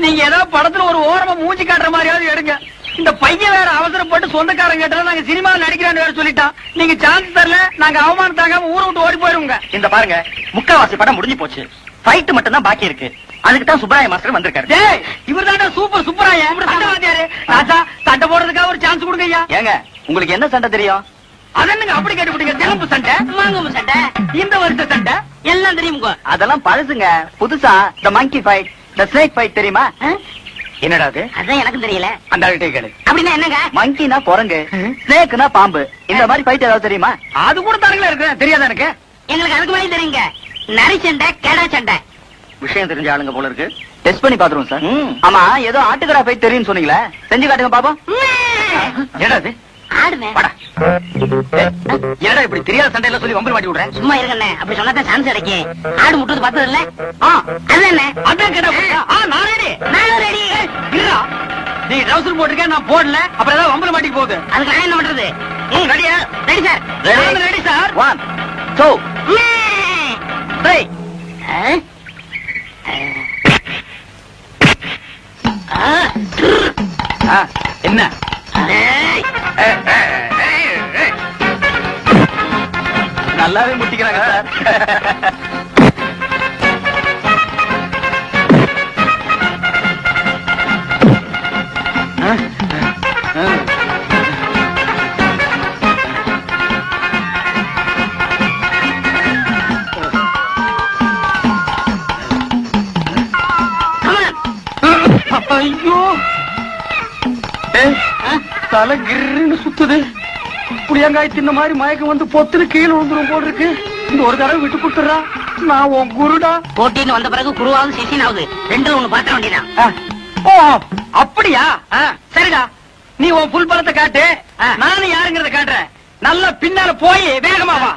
நீங்க ஏதோ படத்துல ஒரு ஓரமா மூஞ்சி காட்டுற மாதிரியாவது எடுங்க. இந்த பையன் வேற அவசரப்பட்டு சொந்தக்காரங்க கேட்டா நாங்க சினிமாவில் நடிக்கிறான்னு வேற சொல்லிட்டான். நீங்க சான்ஸ் தரல, நாங்க அவமானம் தாங்காம ஊரை விட்டு ஓடி போயிருவோங்க. இந்த பாருங்க, முக்காவாசி படம் முடிஞ்சு போச்சு. ஃபைட் மட்டும் தான் பாக்கி இருக்கு. அதுக்கு தான் சுப்பராய மாஸ்டர் வந்திருக்காரு. டேய், இவர்தான்டா சூப்பர் சுப்பராய. சண்டை வாத்தியாரு. ராஜா, சண்டை போடுறதுக்காக ஒரு சான்ஸ் கொடுங்க ஐயா. ஏங்க, உங்களுக்கு என்ன சண்டை தெரியும்? அதென்னுங்க அப்படி கேட்டுவிட்டீங்க? தெலும்பு சண்டை, மாங்கம்பு சண்டை, இந்த வருஷ சண்டை எல்லாம் தெரியுமுங்க. அதெல்லாம் பழசுங்க. புதுசா த மங்கி ஃபைட், த ஸ்னேக் ஃபைட் தெரியுமா? என்னடா அது? அதான் எனக்கும் தெரியல. அந்த ஆள்கிட்ட கேளு. அப்படின்னா என்னங்க? மங்கினா குரங்கு, ஸ்னேக்னா பாம்பு. இந்த மாதிரி ஃபைட் ஏதாவது தெரியுமா? அது கூட தானுங்களா இருக்கு. தெரியாதா எனக்கு? எங்களுக்கு அதுக்கு மேலே தெரியுங்க. நரி சண்டை, கெடா சண்டை. விஷயம் தெரிஞ்ச ஆளுங்க போல இருக்கு. டெஸ்ட் பண்ணி பாத்துருவோம் சார். ஆமா, ஏதோ ஆட்டுக்கடா ஃபைட் தெரியும்னு சொன்னீங்களே, செஞ்சு காட்டுங்க பாப்போம். என்னடா அது? ஆடுமே. என்னடா இப்படி தெரியாத சண்டையில சொல்லி வம்பல் மாட்டி விடுறேன்? சும்மா இருக்கண்ணே, அப்படி சொன்னா சான்ஸ் கிடைக்கும். ஆடு முட்டுறது பார்த்தது இல்ல? அதுதானே. அதான் கேட்டா நான் ரெடி. நானும் ரெடி. நீ ட்ரவுசர் போட்டிருக்க, நான் போடல. அப்புறம் ஏதாவது வம்பல் மாட்டிக்கு போகுது. அதுக்கு நான் என்ன பண்றது? ரெடியா? Ready sir. Ready sir. 1 2 3. என்ன நல்லாவே முட்டிக்கிறாங்க சார். ஐயோ, தலை கிருன்னு சுத்துது. புளியங்காய் தின்ன மாதிரி மயக்கம் வந்து பொத்துன்னு கீழே விழுந்துரும் போல் இருக்கு. இந்த ஒரு தடவை விட்டு கொடுத்துறா, நான் உன் குருடா. போட்டின்னு வந்த பிறகு குருவாவது சிசினாவது ரெண்டு ஒண்ணு பாத்திர வேண்டியதான். ஓ அப்படியா? சரிடா, நீ உன் புல் பலத்தை காட்டு, நானும் யாருங்கிறத காட்டுறேன். நல்லா பின்னால போய் வேகமா வா.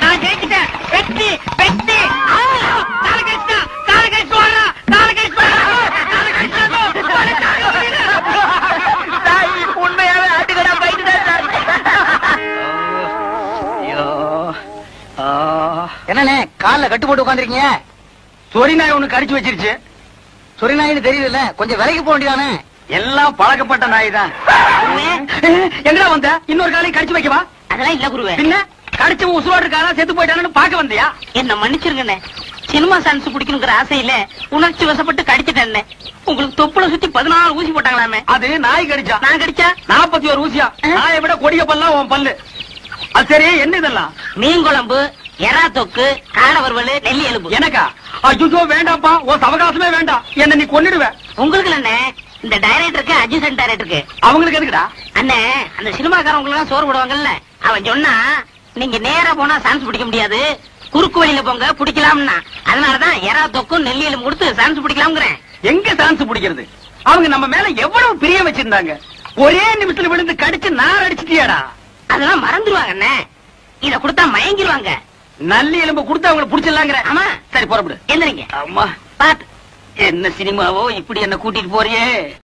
நான் ஜெயிச்சிட்டேன். வெற்றி வெற்றி. உண்மையாவே ஆட்டுக்கடா போயிட்டு என்னண்ணே கால்ல கட்டு போட்டு உட்காந்துருக்கீங்க? சொரி நாய் ஒண்ணு கடிச்சு வச்சிருச்சு. சொரி நாயின்னு தெரியல, கொஞ்சம் விலைக்கு போக வேண்டியதானே? எல்லாம் பழக்கப்பட்ட நாய் தான். எங்கடா வந்த? இன்னொரு காலையும் கடிச்சு வைக்கவா? அதெல்லாம் இல்ல குருவே. பின்ன கடிச்சவன் உசுரோடு இருக்கானா செத்து போயிட்டானு பாக்க வந்தியா? என்ன மன்னிச்சிருங்கண்ணே, சினிமா சான்ஸ் பிடிக்கணுங்கிற ஆசையில உணர்ச்சி வசப்பட்டு கடிச்சிட்டேன். உங்களுக்கு தொப்புல சுத்தி 14 ஊசி போட்டாங்களாமே. அது நாய் கடிச்சா. நான் கடிச்சா 41 ஊசியா? நாயை விட கொடிய பல்லாம் உன் பல்லு. அது சரி, என்ன இதெல்லாம்? மீன் குழம்பு, எறா தொக்கு, காடை வறுவல், நெல்லி எலும்பு. எனக்கா? ஐயோ வேண்டாப்பா, உன் அவகாசமே வேண்டாம். என்ன நீ கொன்னிடுவ. உங்களுக்கு இல்ல, இந்த டைரக்டருக்கு, அசிஸ்டன்ட் டைரக்டருக்கு. அவங்களுக்கு எதுக்குடா? அண்ணே, அந்த சினிமாக்காரங்களுக்கு எல்லாம் சோறு போடுவாங்கல்ல, அவன் சொன்னா நீங்க நேரா போனா சான்ஸ் பிடிக்க முடியாது, குறுக்கு வழியில போங்க பிடிக்கலாம்னா. அதனாலதான் எறா தொக்கும் நெல்லி எலும்பு கொடுத்து சான்ஸ் பிடிக்கலாம்ங்கிறேன். எங்க சான்ஸ் பிடிக்கிறது? அவங்க நம்ம மேல எவ்வளவு பிரியம் வச்சிருந்தாங்க. ஒரே நிமிஷத்துல விழுந்து கடிச்சு நார் அடிச்சிட்டியாடா. அதெல்லாம் மறந்துடுவாங்க அண்ணே, இத கொடுத்தா மயங்கிடுவாங்க. நல்லி எலும்பு கொடுத்து அவங்களை புடிச்சிடலாங்கிற. ஆமா. சரி, புறப்படு. எந்திரிங்க. அம்மா, பாத்து. என்ன சினிமாவோ இப்படி என்ன கூட்டிட்டு போறியே.